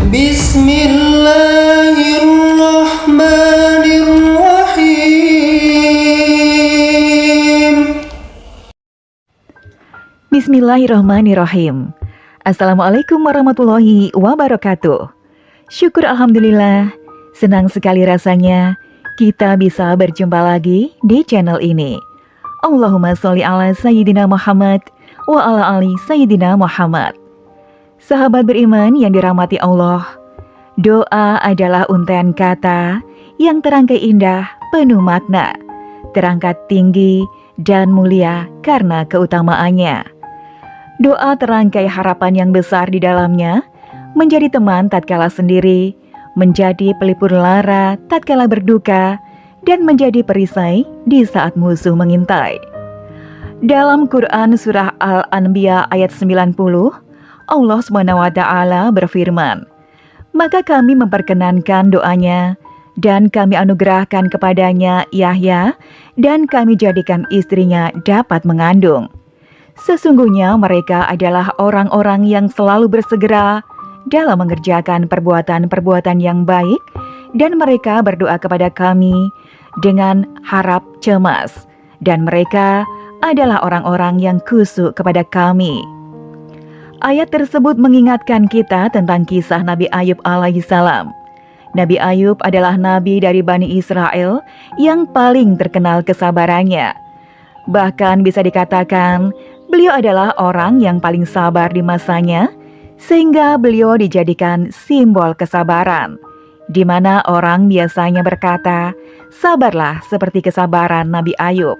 Bismillahirrahmanirrahim. Bismillahirrahmanirrahim. Assalamualaikum warahmatullahi wabarakatuh. Syukur alhamdulillah, senang sekali rasanya kita bisa berjumpa lagi di channel ini. Allahumma sholli ala Sayyidina Muhammad wa ala ali Sayyidina Muhammad. Sahabat beriman yang dirahmati Allah, doa adalah untaian kata yang terangkai indah, penuh makna, terangkat tinggi dan mulia karena keutamaannya. Doa terangkai harapan yang besar di dalamnya, menjadi teman tatkala sendiri, menjadi pelipur lara tatkala berduka, dan menjadi perisai di saat musuh mengintai. Dalam Quran Surah Al-Anbiya ayat 90, Allah SWT berfirman, "Maka kami memperkenankan doanya, dan kami anugerahkan kepadanya Yahya, dan kami jadikan istrinya dapat mengandung. Sesungguhnya mereka adalah orang-orang yang selalu bersegera dalam mengerjakan perbuatan-perbuatan yang baik, dan mereka berdoa kepada kami dengan harap cemas, dan mereka adalah orang-orang yang khusyuk kepada kami." Ayat tersebut mengingatkan kita tentang kisah Nabi Ayub alaihissalam. Nabi Ayub adalah nabi dari Bani Israel yang paling terkenal kesabarannya. Bahkan bisa dikatakan beliau adalah orang yang paling sabar di masanya, sehingga beliau dijadikan simbol kesabaran, di mana orang biasanya berkata, "Sabarlah seperti kesabaran Nabi Ayub."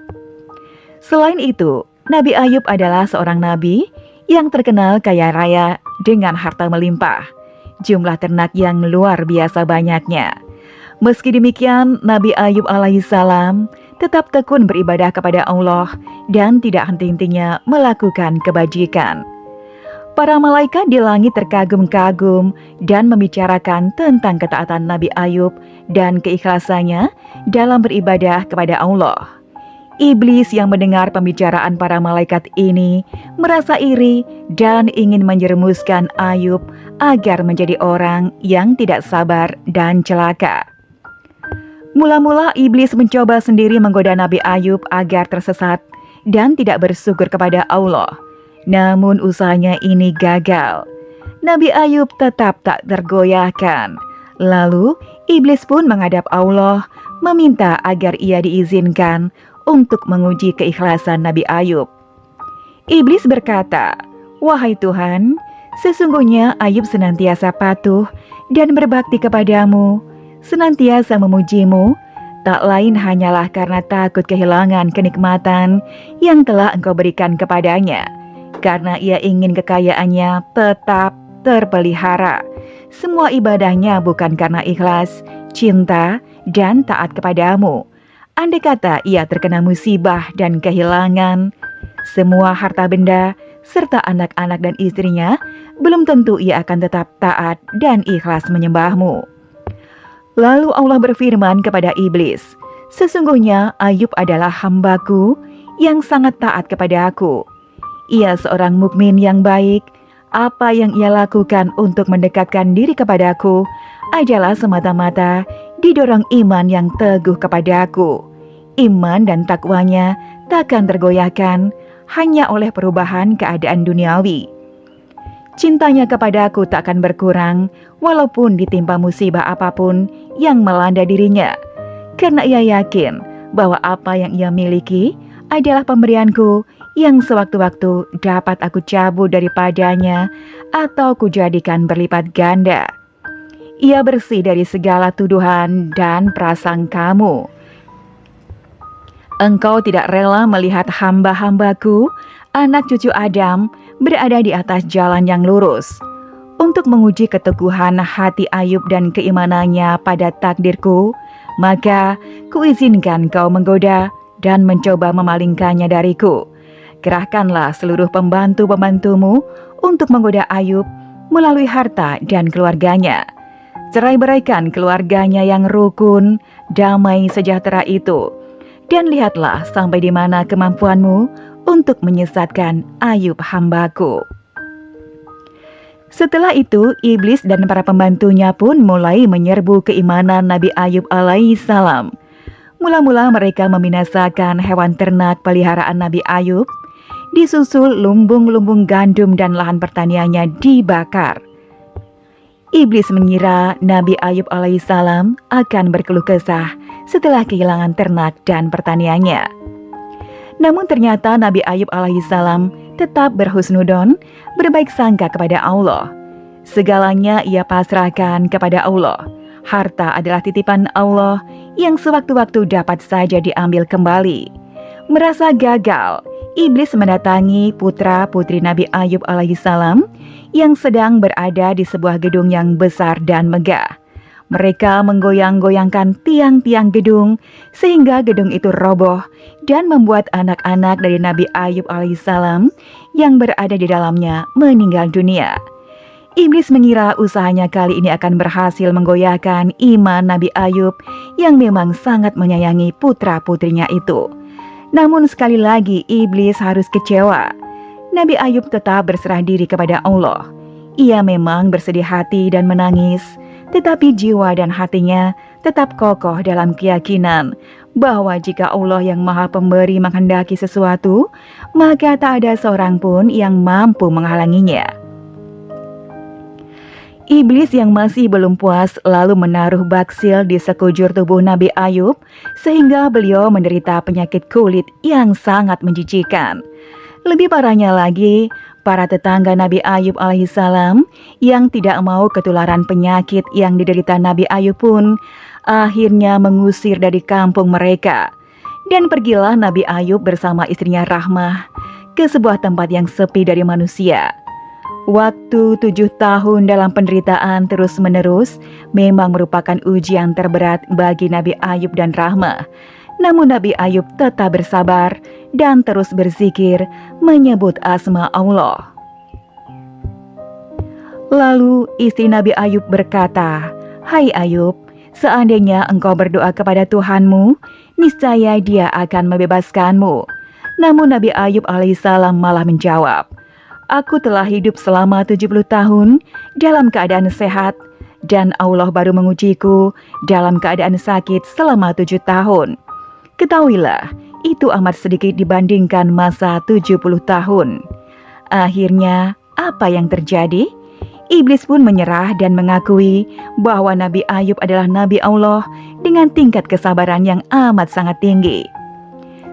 Selain itu, Nabi Ayub adalah seorang nabi yang terkenal kaya raya dengan harta melimpah, jumlah ternak yang luar biasa banyaknya. Meski demikian, Nabi Ayub alaihissalam tetap tekun beribadah kepada Allah dan tidak henti-hentinya melakukan kebajikan. Para malaikat di langit terkagum-kagum dan membicarakan tentang ketaatan Nabi Ayub dan keikhlasannya dalam beribadah kepada Allah. Iblis yang mendengar pembicaraan para malaikat ini merasa iri dan ingin menjerumuskan Ayub agar menjadi orang yang tidak sabar dan celaka. Mula-mula iblis mencoba sendiri menggoda Nabi Ayub agar tersesat dan tidak bersyukur kepada Allah. Namun usahanya ini gagal. Nabi Ayub tetap tak tergoyahkan. Lalu iblis pun menghadap Allah meminta agar ia diizinkan untuk menguji keikhlasan Nabi Ayub. Iblis berkata, "Wahai Tuhan, sesungguhnya Ayub senantiasa patuh dan berbakti kepadamu, senantiasa memujimu, tak lain hanyalah karena takut kehilangan kenikmatan yang telah Engkau berikan kepadanya, karena ia ingin kekayaannya tetap terpelihara. Semua ibadahnya bukan karena ikhlas, cinta, dan taat kepadamu. Andai kata ia terkena musibah dan kehilangan semua harta benda serta anak-anak dan istrinya, belum tentu ia akan tetap taat dan ikhlas menyembahmu." Lalu Allah berfirman kepada iblis, "Sesungguhnya Ayub adalah hambaku yang sangat taat kepada aku. Ia seorang mukmin yang baik. Apa yang ia lakukan untuk mendekatkan diri kepadaku adalah semata-mata didorong iman yang teguh kepadaku. Iman dan takwanya takkan tergoyahkan hanya oleh perubahan keadaan duniawi. Cintanya kepadaku tak akan berkurang walaupun ditimpa musibah apapun yang melanda dirinya, karena ia yakin bahwa apa yang ia miliki adalah pemberianku yang sewaktu-waktu dapat aku cabut daripadanya atau kujadikan berlipat ganda. Ia bersih dari segala tuduhan dan prasangkamu. Engkau tidak rela melihat hamba-hambaku, anak cucu Adam, berada di atas jalan yang lurus. Untuk menguji keteguhan hati Ayub dan keimanannya pada takdirku, maka kuizinkan kau menggoda dan mencoba memalingkannya dariku. Kerahkanlah seluruh pembantu-pembantumu untuk menggoda Ayub melalui harta dan keluarganya. Cerai-beraikan keluarganya yang rukun, damai, sejahtera itu. Dan lihatlah sampai di mana kemampuanmu untuk menyesatkan Ayub hambaku." Setelah itu, iblis dan para pembantunya pun mulai menyerbu keimanan Nabi Ayub alaihissalam. Mula-mula mereka membinasakan hewan ternak peliharaan Nabi Ayub, disusul lumbung-lumbung gandum dan lahan pertaniannya dibakar. Iblis mengira Nabi Ayub alaihissalam akan berkeluh kesah setelah kehilangan ternak dan pertaniannya. Namun ternyata Nabi Ayub alaihissalam tetap berhusnudon, berbaik sangka kepada Allah. Segalanya ia pasrahkan kepada Allah. Harta adalah titipan Allah yang sewaktu-waktu dapat saja diambil kembali. Merasa gagal, iblis mendatangi putra-putri Nabi Ayub alaihissalam yang sedang berada di sebuah gedung yang besar dan megah. Mereka menggoyang-goyangkan tiang-tiang gedung sehingga gedung itu roboh dan membuat anak-anak dari Nabi Ayub alaihissalam yang berada di dalamnya meninggal dunia. Iblis mengira usahanya kali ini akan berhasil menggoyahkan iman Nabi Ayub yang memang sangat menyayangi putra-putrinya itu. Namun sekali lagi iblis harus kecewa. Nabi Ayub tetap berserah diri kepada Allah. Ia memang bersedih hati dan menangis, tetapi jiwa dan hatinya tetap kokoh dalam keyakinan bahwa jika Allah yang Maha Pemberi menghendaki sesuatu, maka tak ada seorang pun yang mampu menghalanginya. Iblis yang masih belum puas lalu menaruh baksil di sekujur tubuh Nabi Ayub sehingga beliau menderita penyakit kulit yang sangat menjijikan. Lebih parahnya lagi, para tetangga Nabi Ayub alaihissalam yang tidak mau ketularan penyakit yang diderita Nabi Ayub pun akhirnya mengusir dari kampung mereka. Dan pergilah Nabi Ayub bersama istrinya Rahmah ke sebuah tempat yang sepi dari manusia. Waktu 7 tahun dalam penderitaan terus-menerus memang merupakan ujian terberat bagi Nabi Ayub dan Rahmah. Namun Nabi Ayub tetap bersabar dan terus berzikir menyebut asma Allah. Lalu istri Nabi Ayub berkata, "Hai Ayub, seandainya engkau berdoa kepada Tuhanmu, niscaya Dia akan membebaskanmu." Namun Nabi Ayub alaihissalam malah menjawab, "Aku telah hidup selama 70 tahun dalam keadaan sehat, dan Allah baru mengujiku dalam keadaan sakit selama 7 tahun. Ketahuilah, itu amat sedikit dibandingkan masa 70 tahun. Akhirnya, apa yang terjadi? Iblis pun menyerah dan mengakui bahwa Nabi Ayub adalah Nabi Allah dengan tingkat kesabaran yang amat sangat tinggi.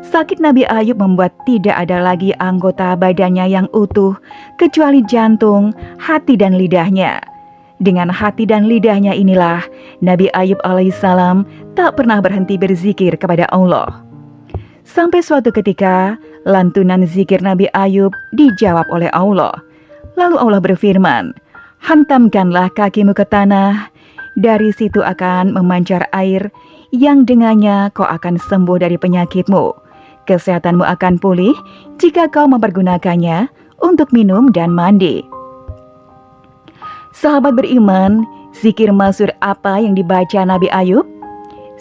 Sakit Nabi Ayub membuat tidak ada lagi anggota badannya yang utuh, kecuali jantung, hati dan lidahnya. Dengan hati dan lidahnya inilah, Nabi Ayub alaihissalam tak pernah berhenti berzikir kepada Allah. Sampai suatu ketika, lantunan zikir Nabi Ayub dijawab oleh Allah. Lalu Allah berfirman, "Hantamkanlah kakimu ke tanah, dari situ akan memancar air, yang dengannya kau akan sembuh dari penyakitmu. Kesehatanmu akan pulih jika kau mempergunakannya untuk minum dan mandi." Sahabat beriman, zikir masyhur apa yang dibaca Nabi Ayub?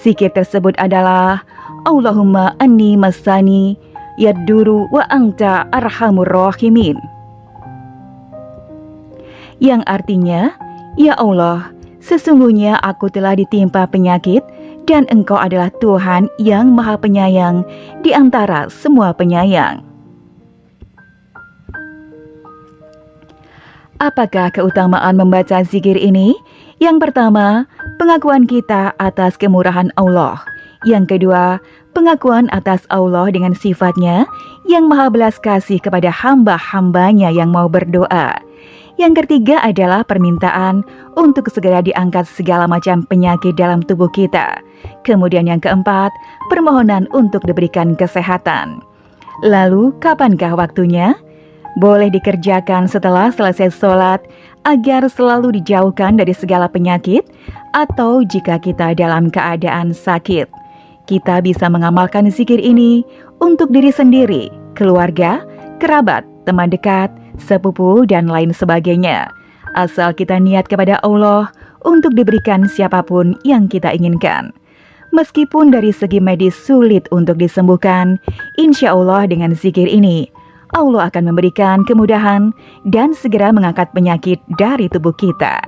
Zikir tersebut adalah Allahumma anni masani yadduru wa anta arhamur rahimin. Yang artinya, "Ya Allah, sesungguhnya aku telah ditimpa penyakit dan Engkau adalah Tuhan yang Maha Penyayang di antara semua penyayang." Apakah keutamaan membaca zikir ini? Yang pertama, pengakuan kita atas kemurahan Allah. Yang kedua, pengakuan atas Allah dengan sifatnya yang maha belas kasih kepada hamba-hambanya yang mau berdoa. Yang ketiga adalah permintaan untuk segera diangkat segala macam penyakit dalam tubuh kita. Kemudian yang keempat, permohonan untuk diberikan kesehatan. Lalu, kapankah waktunya? Boleh dikerjakan setelah selesai sholat agar selalu dijauhkan dari segala penyakit, atau jika kita dalam keadaan sakit. Kita bisa mengamalkan zikir ini untuk diri sendiri, keluarga, kerabat, teman dekat, sepupu, dan lain sebagainya. Asal kita niat kepada Allah untuk diberikan siapapun yang kita inginkan. Meskipun dari segi medis sulit untuk disembuhkan, insya Allah dengan zikir ini, Allah akan memberikan kemudahan dan segera mengangkat penyakit dari tubuh kita.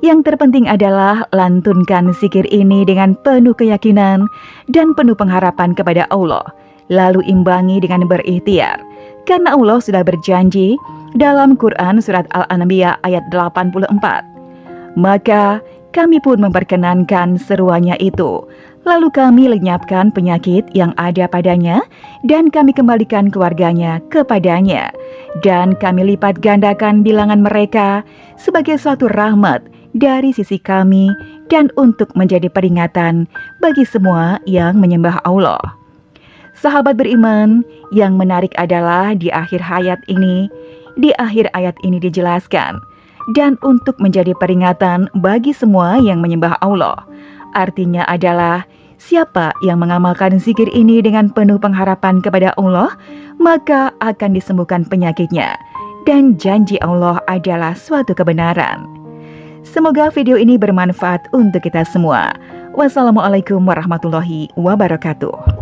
Yang terpenting adalah lantunkan zikir ini dengan penuh keyakinan dan penuh pengharapan kepada Allah, lalu imbangi dengan berikhtiar. Karena Allah sudah berjanji dalam Quran Surat Al-Anbiya ayat 84. Maka kami pun memperkenankan seruannya itu. Lalu kami lenyapkan penyakit yang ada padanya dan kami kembalikan keluarganya kepadanya. Dan kami lipat gandakan bilangan mereka sebagai suatu rahmat dari sisi kami dan untuk menjadi peringatan bagi semua yang menyembah Allah. Sahabat beriman, yang menarik adalah di akhir ayat ini dijelaskan, dan untuk menjadi peringatan bagi semua yang menyembah Allah. Artinya adalah siapa yang mengamalkan zikir ini dengan penuh pengharapan kepada Allah, maka akan disembuhkan penyakitnya. Dan janji Allah adalah suatu kebenaran. Semoga video ini bermanfaat untuk kita semua. Wassalamualaikum warahmatullahi wabarakatuh.